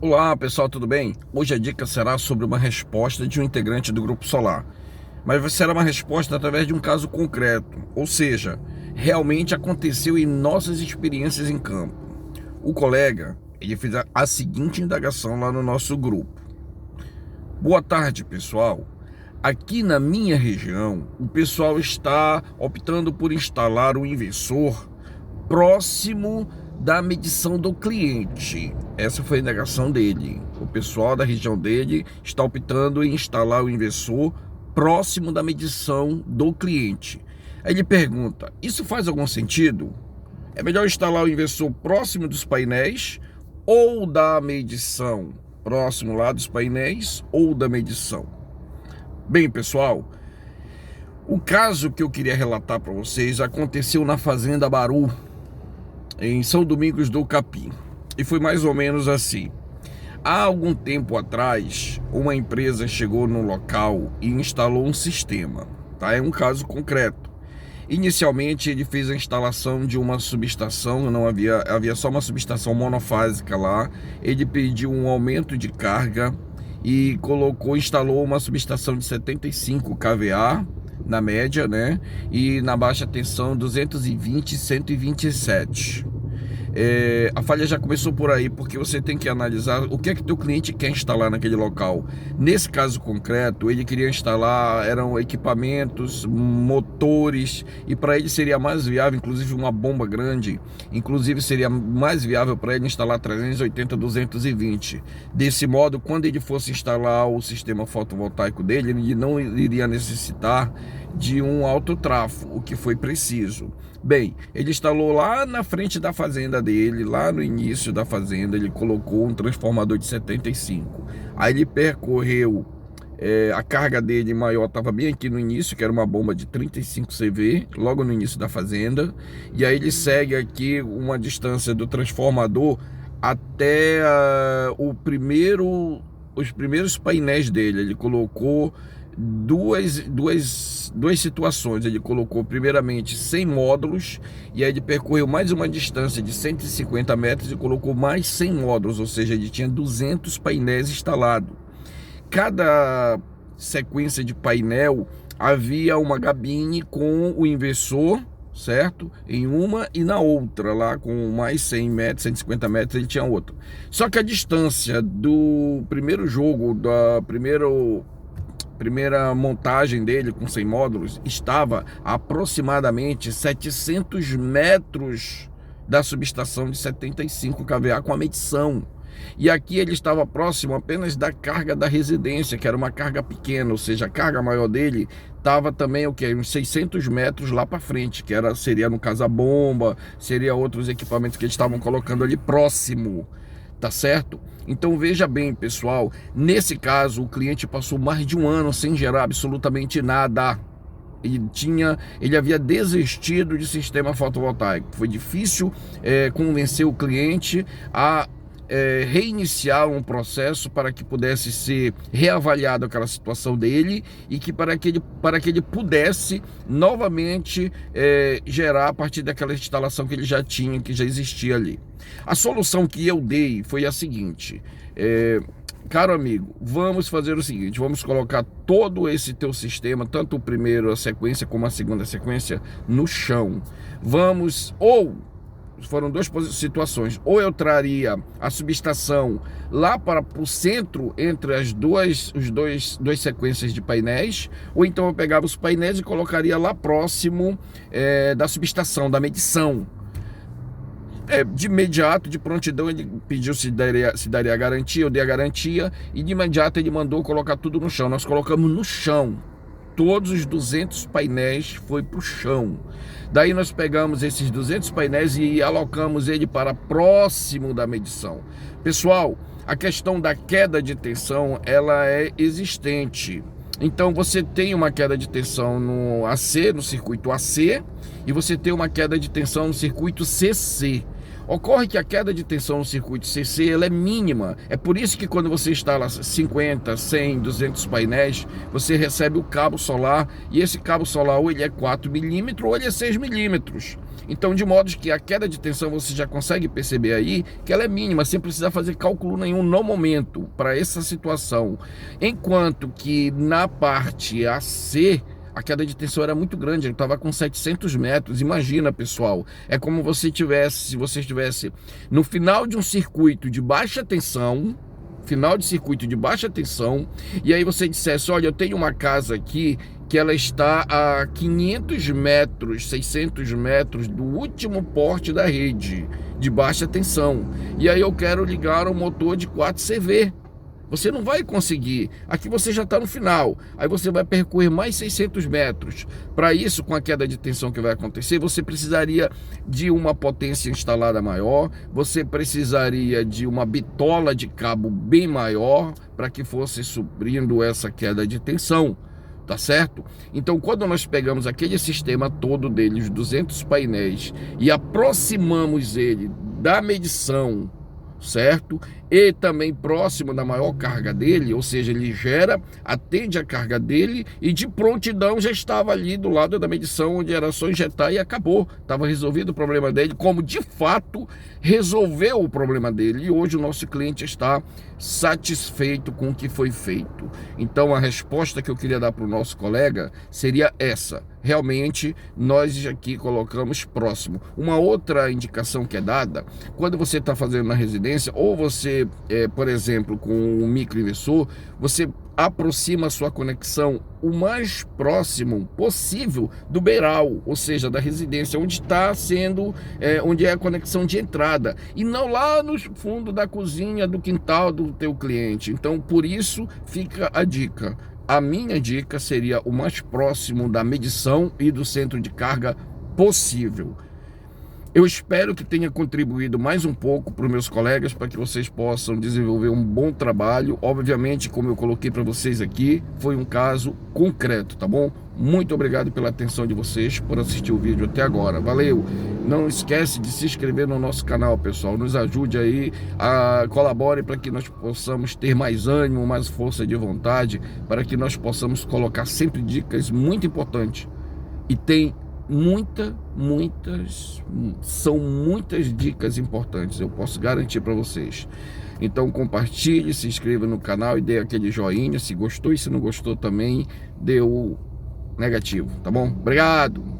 Olá pessoal, tudo bem? Hoje a dica será sobre uma resposta de um integrante do Grupo Solar, mas será uma resposta através de um caso concreto, ou seja, realmente aconteceu em nossas experiências em campo. O colega, ele fez a seguinte indagação lá no nosso grupo. Boa tarde pessoal, aqui na minha região o pessoal está optando por instalar um inversor próximo da medição do cliente. Essa foi a indagação dele. O pessoal da região dele está optando em instalar o inversor próximo da medição do cliente. Aí ele pergunta: isso faz algum sentido? É melhor instalar o inversor próximo dos painéis ou da medição? Próximo lá dos painéis ou da medição? Bem, pessoal, o caso que eu queria relatar para vocês aconteceu na Fazenda Baru, em São Domingos do Capim. E foi mais ou menos assim. Há algum tempo atrás, uma empresa chegou no local e instalou um sistema, tá? É um caso concreto. Inicialmente ele fez a instalação de uma subestação, não havia só uma subestação monofásica lá. Ele pediu um aumento de carga e instalou uma subestação de 75 kVA na média, né? E na baixa tensão 220 e 127. A falha já começou por aí, porque você tem que analisar o que é que teu cliente quer instalar naquele local. Nesse caso concreto, ele queria instalar, eram equipamentos, motores, e para ele seria mais viável, inclusive uma bomba grande, inclusive seria mais viável para ele instalar 380, 220. Desse modo, quando ele fosse instalar o sistema fotovoltaico dele, ele não iria necessitar de um alto trafo, o que foi preciso. Bem, ele instalou lá na frente da fazenda dele, lá no início da fazenda, ele colocou um transformador de 75. Aí ele percorreu, a carga dele maior estava bem aqui no início, que era uma bomba de 35 CV, logo no início da fazenda. E aí ele segue aqui uma distância do transformador até os primeiros painéis dele. Ele colocou duas situações. Ele colocou primeiramente 100 módulos, e aí ele percorreu mais uma distância de 150 metros e colocou mais 100 módulos, ou seja, ele tinha 200 painéis instalados. Cada sequência de painel havia uma gabine com o inversor, certo? Em uma, e na outra, lá com mais 100 metros, 150 metros, ele tinha outra. Só que a distância do primeiro jogo, da primeira montagem dele com 100 módulos, estava a aproximadamente 700 metros da subestação de 75 kVA com a medição. E aqui ele estava próximo apenas da carga da residência, que era uma carga pequena, ou seja, a carga maior dele estava também o que? Uns 600 metros lá para frente, que seria no caso a bomba, seria outros equipamentos que eles estavam colocando ali próximo. Tá certo? Então veja bem, pessoal, nesse caso o cliente passou mais de um ano sem gerar absolutamente nada. Ele havia desistido de sistema fotovoltaico. Foi difícil convencer o cliente a reiniciar um processo para que pudesse ser reavaliado aquela situação dele, e que para que ele pudesse novamente gerar a partir daquela instalação que ele já tinha, que já existia ali. A solução que eu dei foi a seguinte: caro amigo, vamos fazer o seguinte, vamos colocar todo esse teu sistema, tanto o primeiro, a sequência, como a segunda sequência, no chão. Foram duas situações: ou eu traria a subestação lá para o centro, entre as duas sequências de painéis, ou então eu pegava os painéis e colocaria lá próximo da subestação, da medição. De imediato, de prontidão, ele pediu se daria garantia. Eu dei a garantia, e de imediato ele mandou colocar tudo no chão. Nós colocamos no chão. Todos os 200 painéis foi para o chão. Daí nós pegamos esses 200 painéis e alocamos ele para próximo da medição. Pessoal, a questão da queda de tensão, ela é existente. Então você tem uma queda de tensão no AC, no circuito AC, e você tem uma queda de tensão no circuito CC. Ocorre que a queda de tensão no circuito CC ela é mínima. É por isso que quando você instala 50, 100, 200 painéis, você recebe o cabo solar, e esse cabo solar ou ele é 4 milímetros ou ele é 6 milímetros. Então, de modo que a queda de tensão você já consegue perceber aí que ela é mínima, sem precisar fazer cálculo nenhum no momento para essa situação. Enquanto que na parte AC, a queda de tensão era muito grande, ele estava com 700 metros. Imagina, pessoal, é como se você estivesse no final de um circuito de baixa tensão, e aí você dissesse, olha, eu tenho uma casa aqui que ela está a 500 metros, 600 metros do último porte da rede de baixa tensão, e aí eu quero ligar um motor de 4 CV. Você não vai conseguir. Aqui você já está no final. Aí você vai percorrer mais 600 metros. Para isso, com a queda de tensão que vai acontecer, você precisaria de uma potência instalada maior. Você precisaria de uma bitola de cabo bem maior para que fosse suprindo essa queda de tensão. Tá certo? Então, quando nós pegamos aquele sistema todo deles, 200 painéis, e aproximamos ele da medição, certo? E também próximo da maior carga dele, ou seja, ele atende a carga dele e de prontidão já estava ali do lado da medição, onde era só injetar e acabou. Estava resolvido o problema dele, como de fato resolveu o problema dele, e hoje o nosso cliente está satisfeito com o que foi feito. Então a resposta que eu queria dar para o nosso colega seria essa: realmente nós aqui colocamos próximo. Uma outra indicação que é dada, quando você está fazendo na residência, ou você, por exemplo, com um microinversor, você aproxima a sua conexão o mais próximo possível do beiral, ou seja, da residência, onde está sendo, onde é a conexão de entrada, e não lá no fundo da cozinha, do quintal do teu cliente. Então, por isso fica a dica. A minha dica seria o mais próximo da medição e do centro de carga possível. Eu espero que tenha contribuído mais um pouco para os meus colegas, para que vocês possam desenvolver um bom trabalho. Obviamente, como eu coloquei para vocês aqui, foi um caso concreto, tá bom? Muito obrigado pela atenção de vocês, por assistir o vídeo até agora. Valeu! Não esquece de se inscrever no nosso canal, pessoal. Nos ajude aí, colabore para que nós possamos ter mais ânimo, mais força de vontade, para que nós possamos colocar sempre dicas muito importantes. E tem são muitas dicas importantes, eu posso garantir para vocês. Então compartilhe, se inscreva no canal e dê aquele joinha se gostou, e se não gostou também dê o negativo, tá bom? Obrigado!